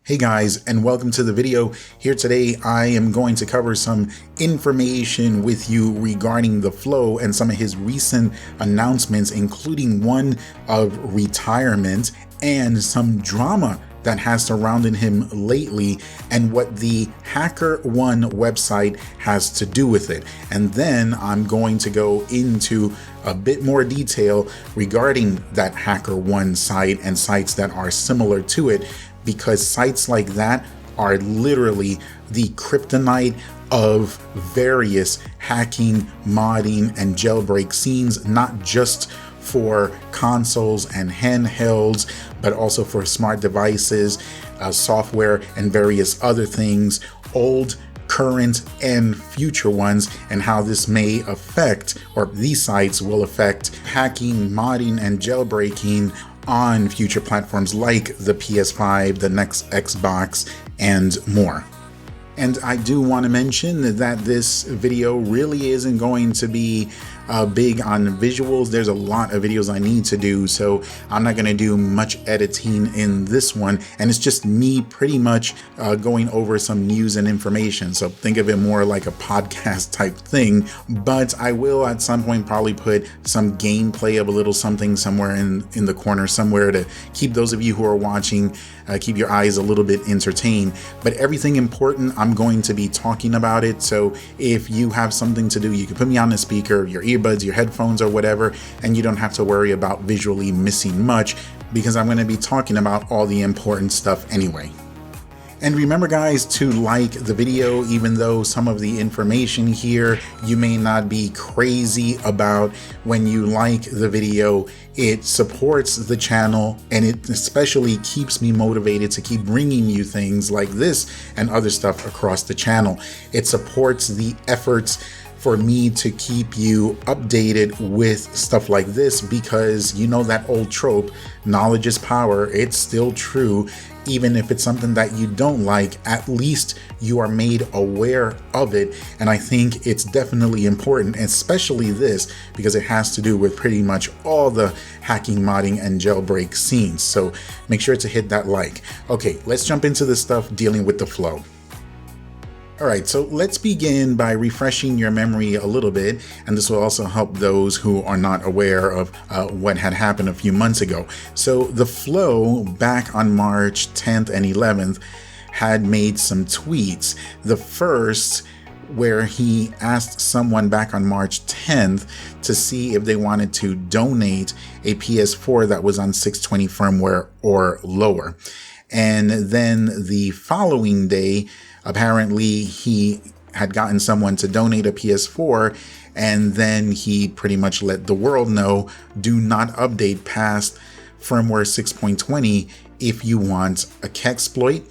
Hey guys, and welcome to the video. Here today I am going to cover some information with you regarding theFlow and some of his recent announcements, including one of retirement and some drama that has surrounded him lately and what the HackerONE website has to do with it. And then I'm going to go into a bit more detail regarding that HackerONE site and sites that are similar to it, because sites like that are literally the kryptonite of various hacking, modding, and jailbreak scenes, not just for consoles and handhelds, but also for smart devices, software, and various other things, old, current, and future ones, and how this may affect, or these sites will affect, hacking, modding, and jailbreaking on future platforms like the PS5, the next Xbox, and more. And I do want to mention that this video really isn't going to be big on visuals. There's a lot of videos I need to do, so I'm not going to do much editing in this one. And it's just me pretty much going over some news and information. So think of it more like a podcast type thing. But I will at some point probably put some gameplay of a little something somewhere in the corner somewhere to keep those of you who are watching, keep your eyes a little bit entertained. But everything important, I'm going to be talking about it. So if you have something to do, you can put me on the speaker, your earbuds, your headphones, or whatever, and you don't have to worry about visually missing much, because I'm going to be talking about all the important stuff anyway. And remember guys, to like the video, even though some of the information here you may not be crazy about. When you like the video, it supports the channel, and it especially keeps me motivated to keep bringing you things like this and other stuff across the channel. It supports the efforts for me to keep you updated with stuff like this, because you know that old trope, knowledge is power. It's still true. Even if it's something that you don't like, at least you are made aware of it. And I think it's definitely important, especially this, because it has to do with pretty much all the hacking, modding, and jailbreak scenes. So make sure to hit that like. Okay, let's jump into the stuff dealing with theFlow. All right, so let's begin by refreshing your memory a little bit, and this will also help those who are not aware of what had happened a few months ago. So theFlow, back on March 10th and 11th, had made some tweets. The first, where he asked someone back on March 10th to see if they wanted to donate a PS4 that was on 620 firmware or lower. And then the following day, apparently he had gotten someone to donate a PS4, and then he pretty much let the world know, do not update past firmware 6.20 if you want a Kexploit.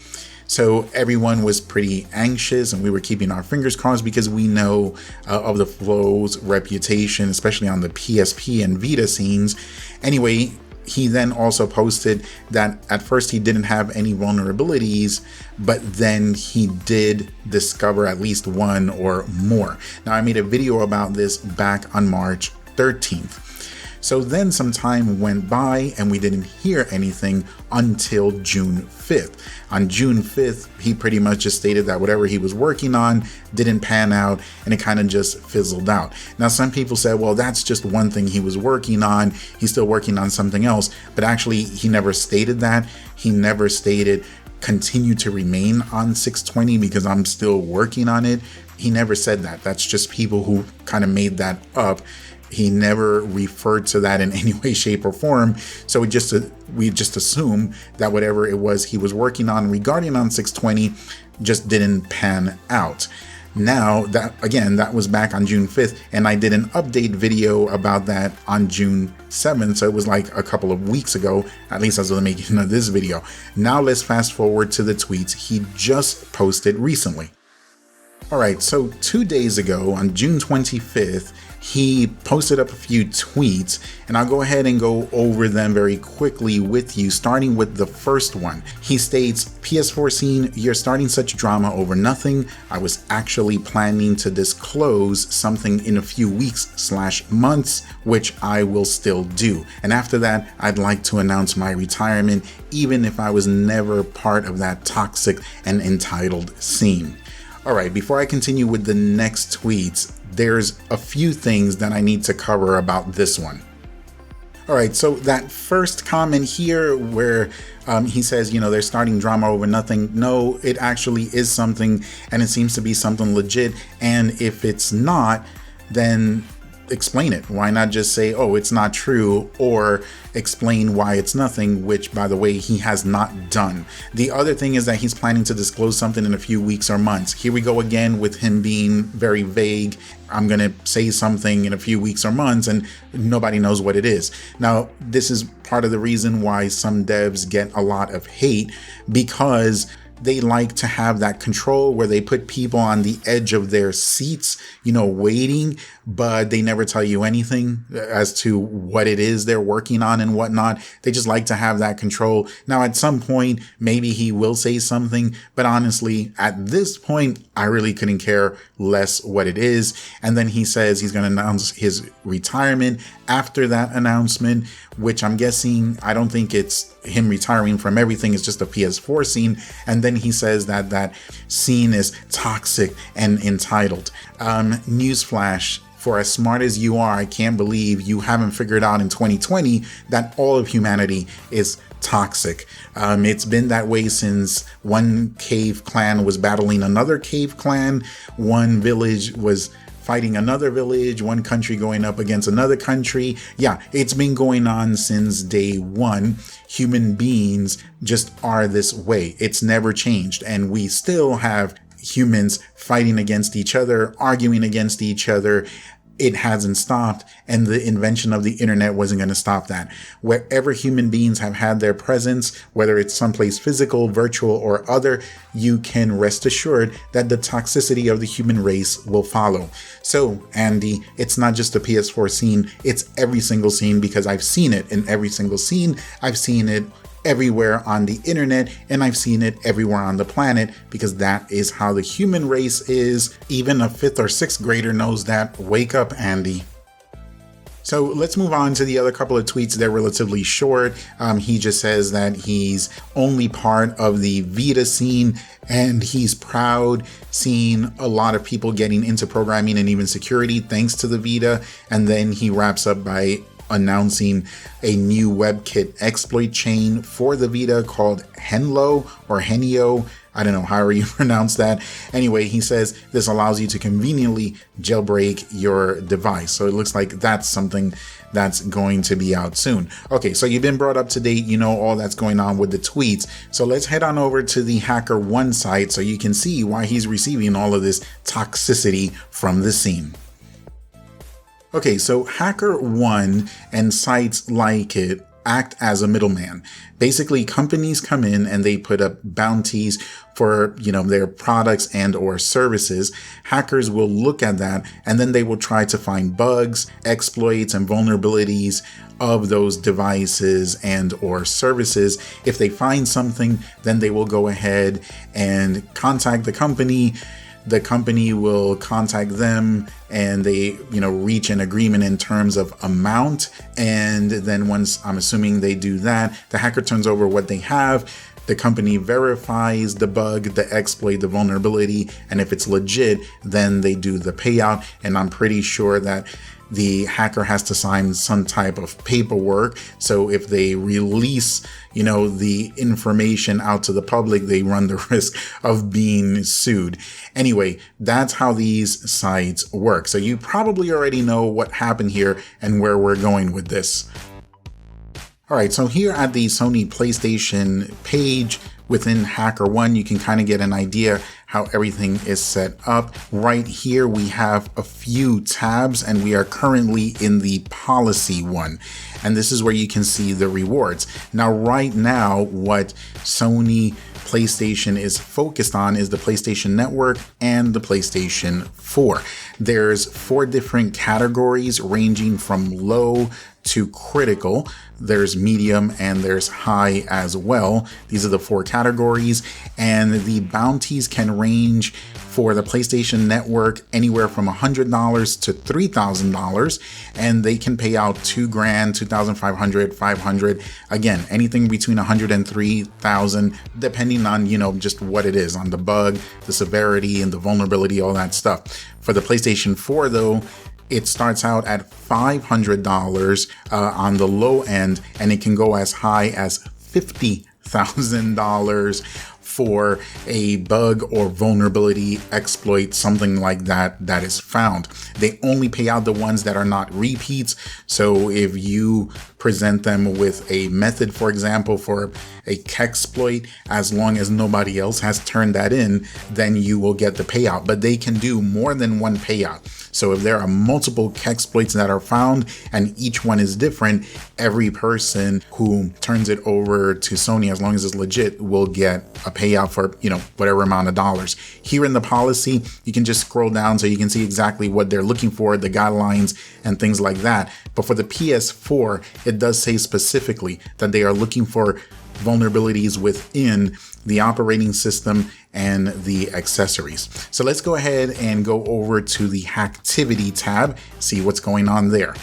So everyone was pretty anxious, and we were keeping our fingers crossed, because we know of theFlow's reputation, especially on the PSP and Vita scenes. Anyway, he then also posted that at first he didn't have any vulnerabilities, but then he did discover at least one or more. Now, I made a video about this back on March 13th. So then some time went by and we didn't hear anything until June 5th. On June 5th, he pretty much just stated that whatever he was working on didn't pan out, and it kind of just fizzled out. Now, some people said, well, that's just one thing he was working on. He's still working on something else. But actually, he never stated that. He never stated continue to remain on 620 because I'm still working on it. He never said that. That's just people who kind of made that up. He never referred to that in any way, shape, or form. So we just assume that whatever it was he was working on regarding on 620 just didn't pan out. Now, that was back on June 5th, and I did an update video about that on June 7th, so it was like a couple of weeks ago, at least as of the making of this video. Now let's fast forward to the tweets he just posted recently. All right, so 2 days ago, on June 25th, he posted up a few tweets, and I'll go ahead and go over them very quickly with you, starting with the first one. He states, PS4 scene, you're starting such drama over nothing. I was actually planning to disclose something in a few weeks/months, which I will still do. And after that, I'd like to announce my retirement, even if I was never part of that toxic and entitled scene. All right, before I continue with the next tweets, there's a few things that I need to cover about this one. All right, so that first comment here where he says, they're starting drama over nothing. No, it actually is something, and it seems to be something legit. And if it's not, then explain it. Why not just say, oh, it's not true, or explain why it's nothing, which, by the way, he has not done. The other thing is that he's planning to disclose something in a few weeks or months. Here we go again with him being very vague. I'm going to say something in a few weeks or months and nobody knows what it is. Now, this is part of the reason why some devs get a lot of hate, because they like to have that control where they put people on the edge of their seats, waiting, but they never tell you anything as to what it is they're working on and whatnot. They just like to have that control. Now, at some point, maybe he will say something, but honestly, at this point, I really couldn't care less what it is. And then he says he's going to announce his retirement after that announcement, which I'm guessing, I don't think it's him retiring from everything. It's just a PS4 scene. And then he says that that scene is toxic and entitled. Newsflash. For as smart as you are, I can't believe you haven't figured out in 2020 that all of humanity is toxic. It's been that way since one cave clan was battling another cave clan, one village was fighting another village, one country going up against another country. Yeah, it's been going on since day one. Human beings just are this way. It's never changed. And we still have humans fighting against each other, arguing against each other. It hasn't stopped, and the invention of the internet wasn't going to stop that. Wherever human beings have had their presence, whether it's someplace physical, virtual, or other, you can rest assured that the toxicity of the human race will follow. So, Andy, it's not just a PS4 scene, it's every single scene, because I've seen it in every single scene. I've seen it everywhere on the internet, and I've seen it everywhere on the planet, because that is how the human race is. Even a 5th or 6th grader knows that. Wake up, Andy. So let's move on to the other couple of tweets. They're relatively short. He just says that he's only part of the Vita scene, and he's proud seeing a lot of people getting into programming and even security thanks to the Vita. And then he wraps up by announcing a new WebKit exploit chain for the Vita called Henlo or Henio. I don't know, however you pronounce that. Anyway, he says this allows you to conveniently jailbreak your device. So it looks like that's something that's going to be out soon. Okay, so you've been brought up to date. You know all that's going on with the tweets. So let's head on over to the HackerONE site so you can see why he's receiving all of this toxicity from the scene. Okay, so HackerONE and sites like it act as a middleman. Basically, companies come in and they put up bounties for, their products and or services. Hackers will look at that and then they will try to find bugs, exploits, and vulnerabilities of those devices and or services. If they find something, then they will go ahead and contact the company. The company will contact them and they, reach an agreement in terms of amount. And then once, I'm assuming they do that, the hacker turns over what they have. The company verifies the bug, the exploit, the vulnerability. And if it's legit, then they do the payout. And I'm pretty sure that the hacker has to sign some type of paperwork. So if they release, the information out to the public, they run the risk of being sued. Anyway, that's how these sites work. So you probably already know what happened here and where we're going with this. All right, so here at the Sony PlayStation page within HackerONE, you can kind of get an idea how everything is set up. Right here, we have a few tabs and we are currently in the policy one. And this is where you can see the rewards. Now, right now, what Sony PlayStation is focused on is the PlayStation Network and the PlayStation 4. There's 4 different categories ranging from low to critical. There's medium and there's high as well. These are the 4 categories, and the bounties can range for the PlayStation Network anywhere from $100 to $3,000, and they can pay out $2,000, $2,500, $500. Again, anything between $100 and $3,000, depending on, just what it is, on the bug, the severity, and the vulnerability, all that stuff. For the PlayStation 4, though, it starts out at $500 on the low end, and it can go as high as $50,000 for a bug or vulnerability exploit, something like that is found. They only pay out the ones that are not repeats. So if you present them with a method, for example, for a kexploit, as long as nobody else has turned that in, then you will get the payout. But they can do more than one payout. So if there are multiple kexploits that are found and each one is different, every person who turns it over to Sony, as long as it's legit, will get a payout for, whatever amount of dollars. Here in the policy, you can just scroll down so you can see exactly what they're looking for, the guidelines and things like that. But for the PS4, it does say specifically that they are looking for vulnerabilities within the operating system and the accessories. So let's go ahead and go over to the Hacktivity tab, see what's going on there.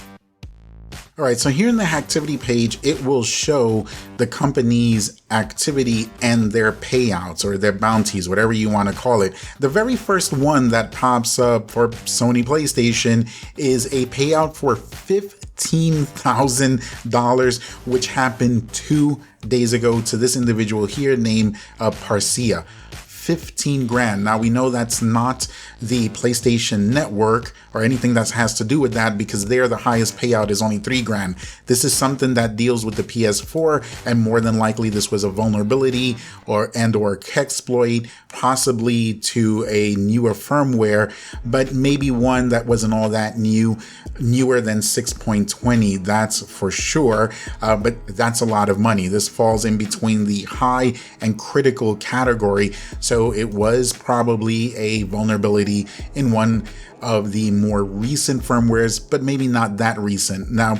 All right, so here in the Hacktivity page, it will show the company's activity and their payouts or their bounties, whatever you want to call it. The very first one that pops up for Sony PlayStation is a payout for $15,000, which happened 2 days ago to this individual here named Parcia. 15 grand. Now we know that's not the PlayStation Network or anything that has to do with that, because there the highest payout is only 3 grand. This is something that deals with the PS4, and more than likely this was a vulnerability or kexploit, possibly to a newer firmware, but maybe one that wasn't all that newer than 6.20, that's for sure. But that's a lot of money. This falls in between the high and critical category. So it was probably a vulnerability in one of the more recent firmwares, but maybe not that recent. Now,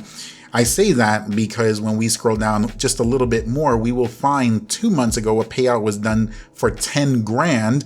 I say that because when we scroll down just a little bit more, we will find 2 months ago a payout was done for 10 grand.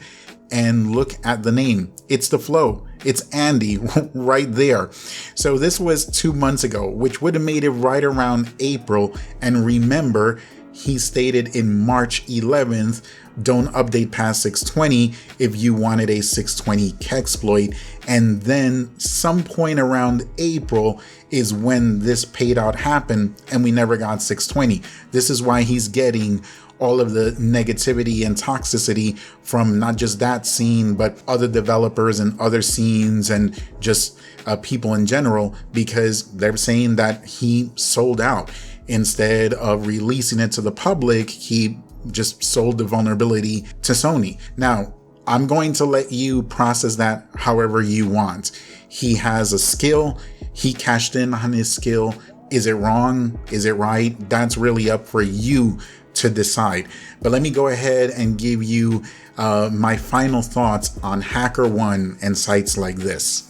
And look at the name. It's theFlow. It's Andy right there. So this was 2 months ago, which would have made it right around April. And remember, he stated in March 11th, don't update past 620 if you wanted a 620 kexploit. And then some point around April is when this paid out happened, and we never got 620. This is why he's getting all of the negativity and toxicity from not just that scene, but other developers and other scenes and just people in general, because they're saying that he sold out. Instead of releasing it to the public, he just sold the vulnerability to Sony. Now, I'm going to let you process that however you want. He has a skill. He cashed in on his skill. Is it wrong? Is it right? That's really up for you to decide. But let me go ahead and give you my final thoughts on HackerONE and sites like this.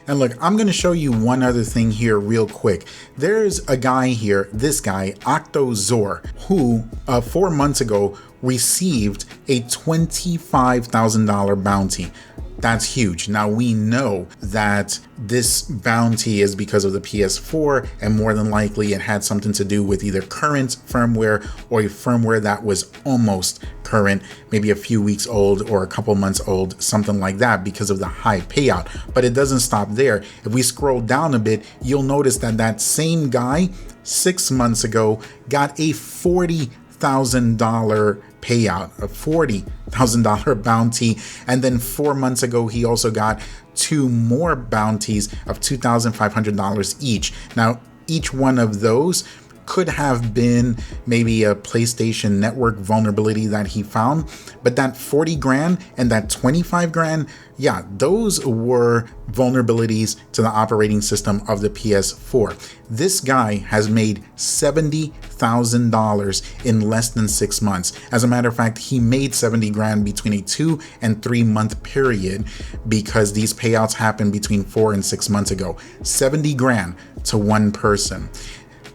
And look, I'm going to show you one other thing here real quick. There's a guy here, this guy, Octozor, who 4 months ago received a $25,000 bounty. That's huge. Now we know that this bounty is because of the PS4, and more than likely it had something to do with either current firmware or a firmware that was almost current, maybe a few weeks old or a couple months old, something like that, because of the high payout. But it doesn't stop there. If we scroll down a bit, you'll notice that that same guy 6 months ago got a $40,000 payout, a $40,000 bounty. And then 4 months ago, he also got 2 more bounties of $2,500 each. Now, each one of those could have been maybe a PlayStation Network vulnerability that he found, but that 40 grand and that 25 grand, yeah, those were vulnerabilities to the operating system of the PS4. This guy has made $70,000 in less than 6 months. As a matter of fact, he made 70 grand between a 2 and 3 month period because these payouts happened between 4 and 6 months ago. 70 grand to one person.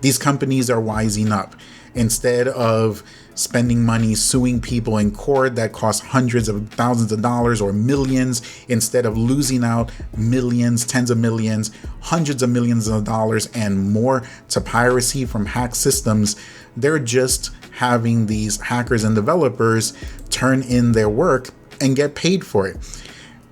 These companies are wising up. Instead of spending money suing people in court that cost hundreds of thousands of dollars or millions, instead of losing out millions, tens of millions, hundreds of millions of dollars and more to piracy from hacked systems, they're just having these hackers and developers turn in their work and get paid for it.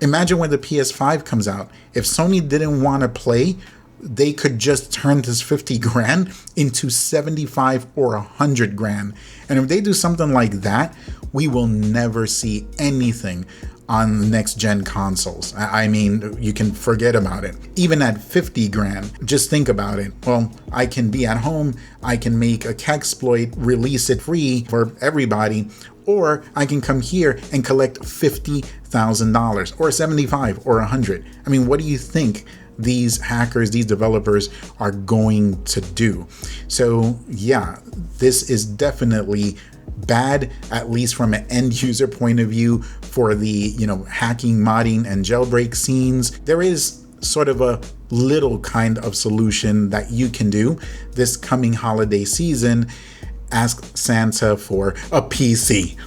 Imagine when the PS5 comes out. If Sony didn't want to play, they could just turn this 50 grand into 75 or 100 grand. And if they do something like that, we will never see anything on next gen consoles. I mean, you can forget about it. Even at 50 grand, just think about it. Well, I can be at home, I can make a Kexploit, release it free for everybody, or I can come here and collect $50,000 or 75 or 100. I mean, what do you think these hackers, these developers are going to do? So yeah, this is definitely bad, at least from an end user point of view for the, hacking, modding, and jailbreak scenes. There is sort of a little kind of solution that you can do this coming holiday season. Ask Santa for a PC.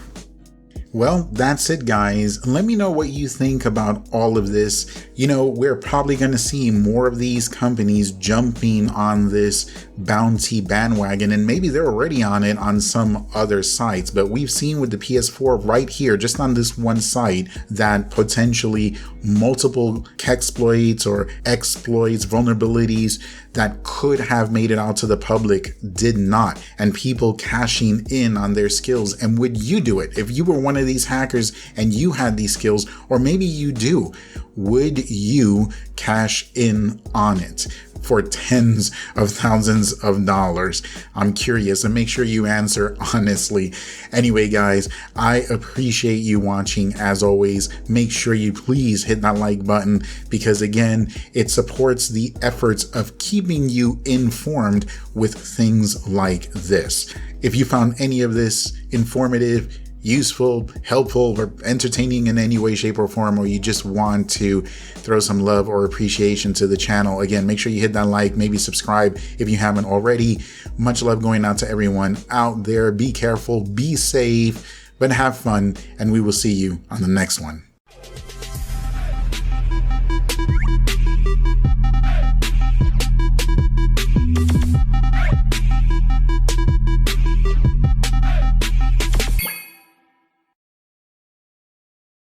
Well, that's it, guys. Let me know what you think about all of this. We're probably going to see more of these companies jumping on this bounty bandwagon, and maybe they're already on it on some other sites. But we've seen with the PS4 right here, just on this one site, that potentially multiple exploits or exploits, vulnerabilities that could have made it out to the public did not, and people cashing in on their skills. And would you do it if you were one of these hackers and you had these skills? Or maybe you do. Would you cash in on it for tens of thousands of dollars? I'm curious, and make sure you answer honestly. Anyway, guys, I appreciate you watching. As always, make sure you please hit that like button, because again, it supports the efforts of keeping you informed with things like this. If you found any of this informative, useful, helpful, or entertaining in any way, shape, or form, or you just want to throw some love or appreciation to the channel, again, make sure you hit that like, maybe subscribe if you haven't already. Much love going out to everyone out there. Be careful, be safe, but have fun, and we will see you on the next one.